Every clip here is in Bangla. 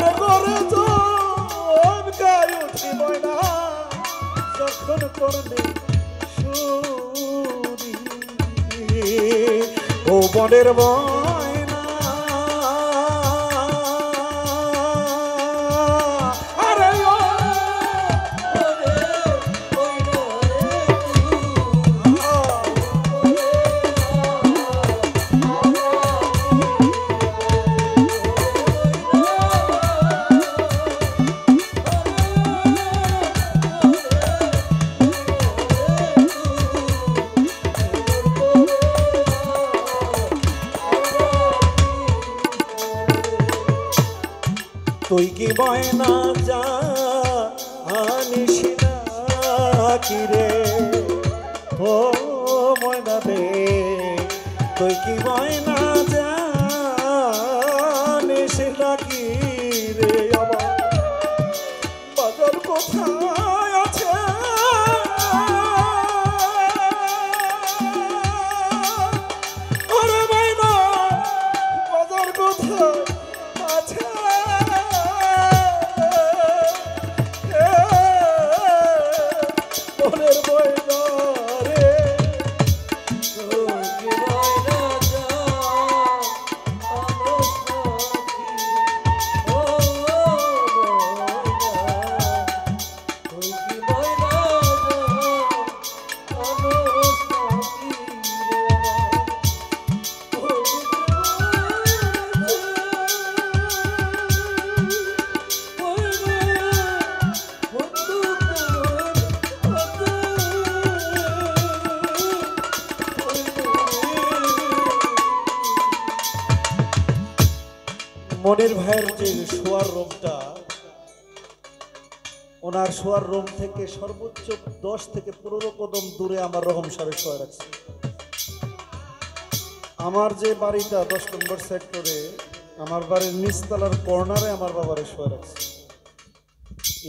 ঘরে ঘরে জন গায়ে উঠি ময়না যখন করলে সুরি ও বনের ময়না আরে ও তুই কি ময়না যা আনিস না কি রে ও ময়না রে তুই কি ময়না যা আনিস না কি রে আমার বাজার কোথায় আছে ওরে ময়না বাজার কোথায় আছে মনির ভাইয়ের যে শোয়ার রুমটা ওনার শোয়ার রুম থেকে সর্বোচ্চ 10 থেকে 15 কদম দূরে আমার রহম সাহেব শোয়া রাখছে। আমার যে বাড়িটা 10 নম্বর সেক্টরে আমার বাড়ির নিচতলার কর্নারে আমার বাবারে শোয়া রাখছে।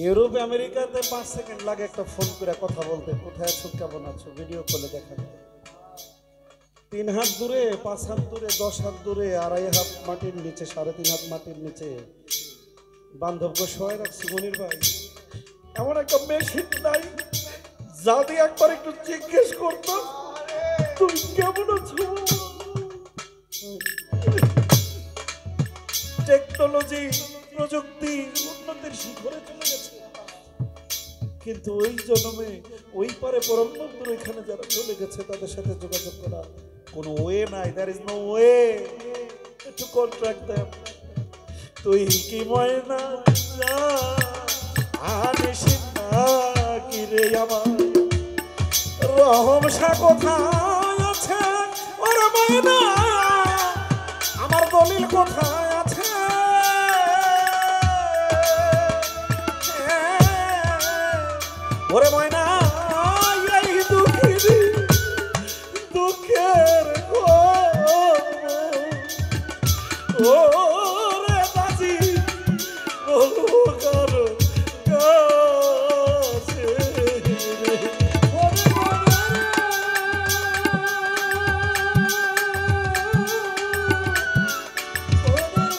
ইউরোপ আমেরিকাতে 5 সেকেন্ড লাগে একটা ফোন করে কথা বলতে, কোথায় আছো কেমন আছো ভিডিও কলে দেখা যায়। 3 হাত দূরে 5 হাত দূরে 10 হাত দূরে 2.5 হাত মাটির নিচে 3.5 হাত মাটির নিচে বান্ধব্য শোয়া রাখছি। মনির ভাই এমন একটা মেশিন নাই যা দিয়ে একবার একটু জিজ্ঞেস করতাম তুমি কেমন আছো। টেকনোলজি প্রযুক্তি উন্নতির শিখরে চলে গেছে, কিন্তু ওই জন্মে ওই পারে পরমবন্ধুর এখানে যারা চলে গেছে তাদের সাথে যোগাযোগ করা কোনো ওয়ে নাই। There is no way to contract them. তুই কি ময়না আনিস না কি রে আমার রহম শাহ কোথায় আছে ওরে ময়না আমার দলিল কোথায় আছে ওরে ময়না এই দুঃখের ওরে বাজি বলবো কারো কাছে ওরে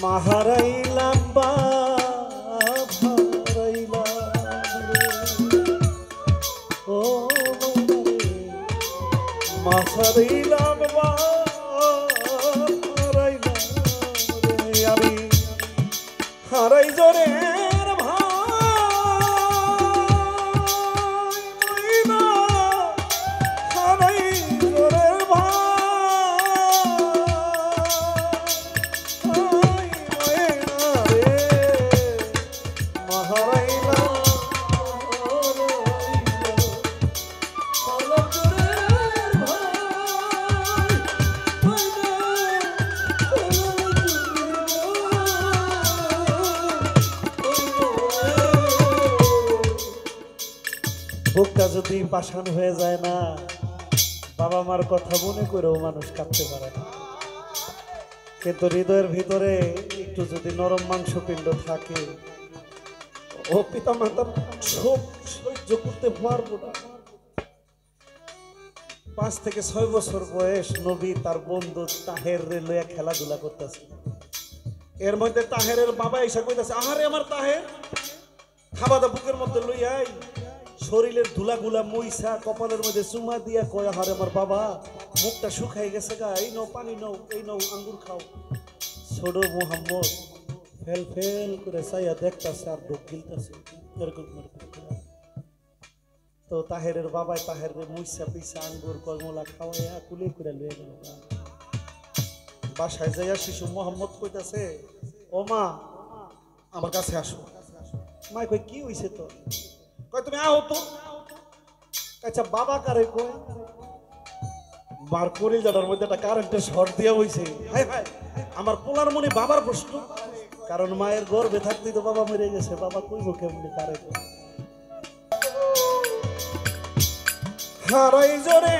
মাহারাইলাম হারাইলাম ও মাহারাইলাম হারাইলাম আমি হারাই জোরে বুকটা যদি পাষাণ হয়ে যায় না, বাবা মার কথা মনে করেও মানুষ কাঁদতে পারে না। কিন্তু হৃদয়ের ভিতরে একটু যদি নরম মাংসপিণ্ড থাকে, ও পিতা মাতার শোক সহ্য করতে পারবো না। 5 থেকে 6 বছর বয়স নবী তার বন্ধু তাহের লইয়া খেলাধুলা করতেছে। এর মধ্যে তাহেরের বাবা এসে কইতাছে, আহারে আমার তাহের, খাবাদা বুকের মধ্যে লইয়াই শরীরের ধুলাগুলা মইসা কপালের মধ্যে চুমা দিয়া কয়, আহারে আমার বাবা মুখটা শুকাই গেছে গা, এই নাও পানি নাও, এই নাও আঙ্গুর খাও। ছোট মোহাম্মদ ফেল ফেল করে চাইয়া দেখতাছে আর ঢোক গিলতাছে। তো তাহেরের বাবাই তাহের মুইসা পিসা আঙ্গুর কলমলা খাওয়াইয়া কুলে করে লয়ে গেল। বাসায় যাইয়া শিশু মোহাম্মদ কইতাছে, ও মা আমার কাছে আসো। মা কই কি হইছে তো? কই তুমি আও তো। আচ্ছা বাবা কারে কই? মার কলিজাটার মধ্যে একটা কারেন্টের শর্ট দিয়া হইছে। হাই হাই, আমার পোলার মনে বাবার প্রশ্ন, কারণ মায়ের গর্ভে থাকতেই তো বাবা মরে গেছে, বাবা কইব কেমনি কারে কই? হারাই জোরে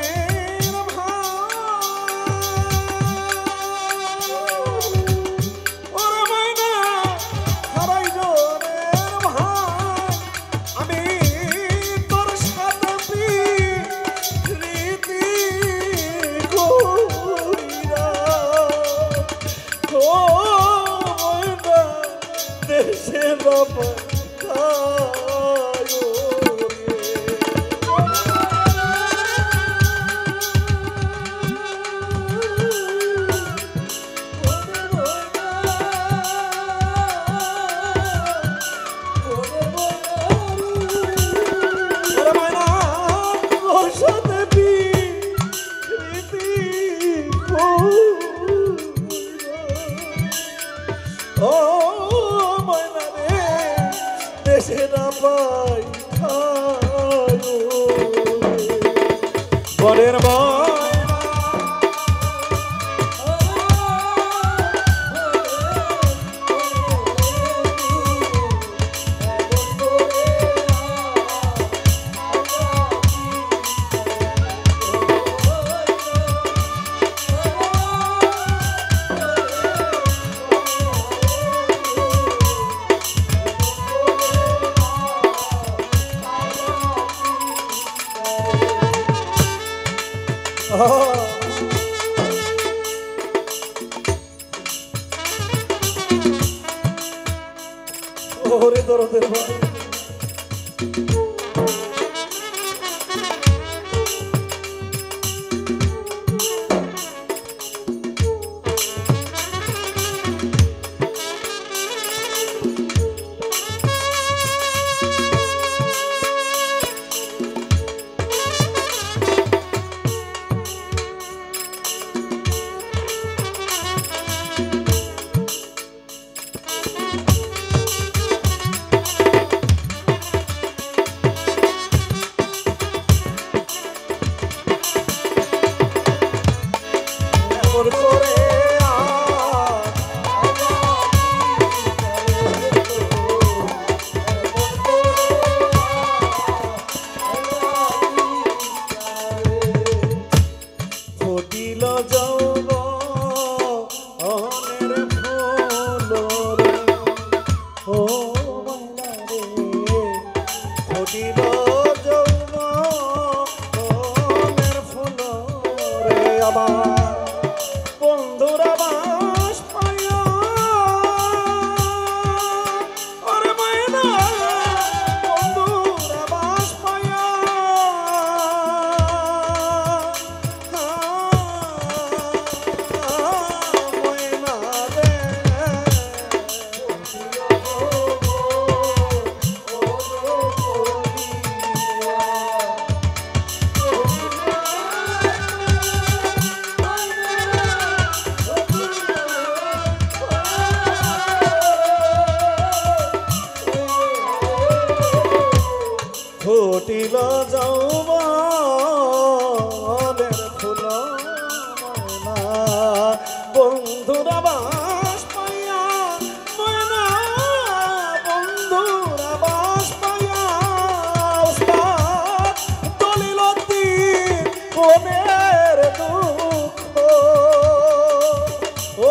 বরের ওরে দরদের ভাই, ফুটিল যৌবনের ফুল ময়না বন্ধুরা বাস পাইয়া ময়না বন্ধুরা বাস পাইয়া উস্তাদ দলিল দিন মনের দুঃখ ও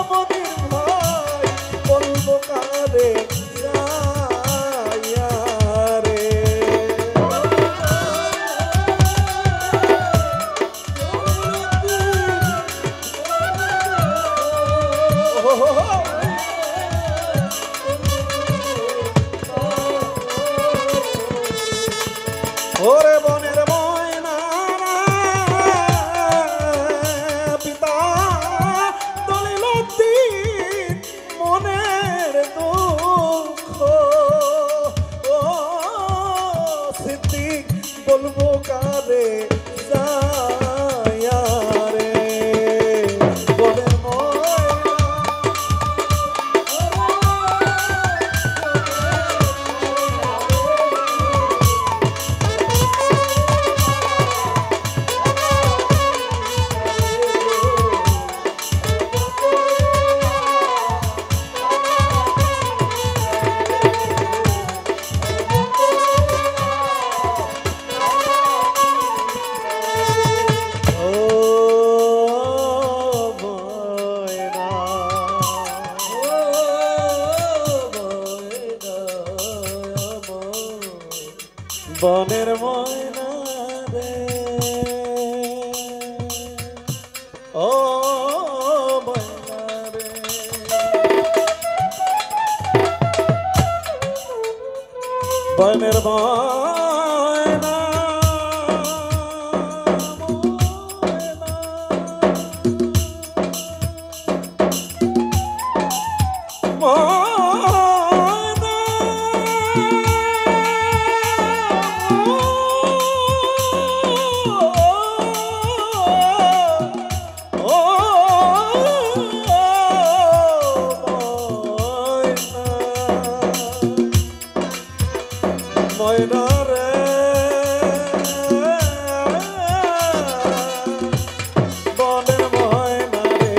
মনির ভাই বলবো কারে যাইয়া রে ওরে বনের ময়না পিতা দলিল দিন মনের দুঃখ ও সিদ্দিক বলবো কারে যাইয়া রে বনের বনের ময়না রে ও ময়না রে বনের ময়না ময়না রে বনের ময়না রে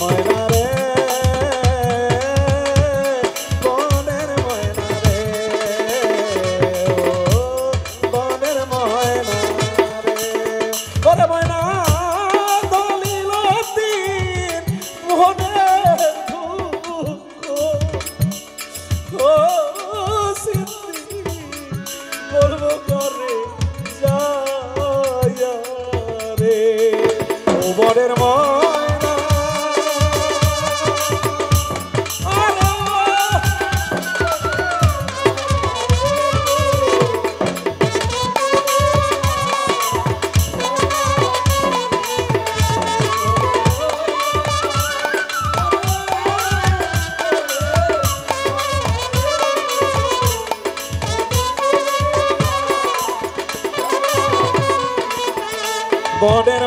ময়না রে বনের ময়না রে ও বনের ময়না রে ওরে ময়না দলিল দিন মনের দুঃখ ও বলবো করে যাইয়া রে ও বনের ময়না বনের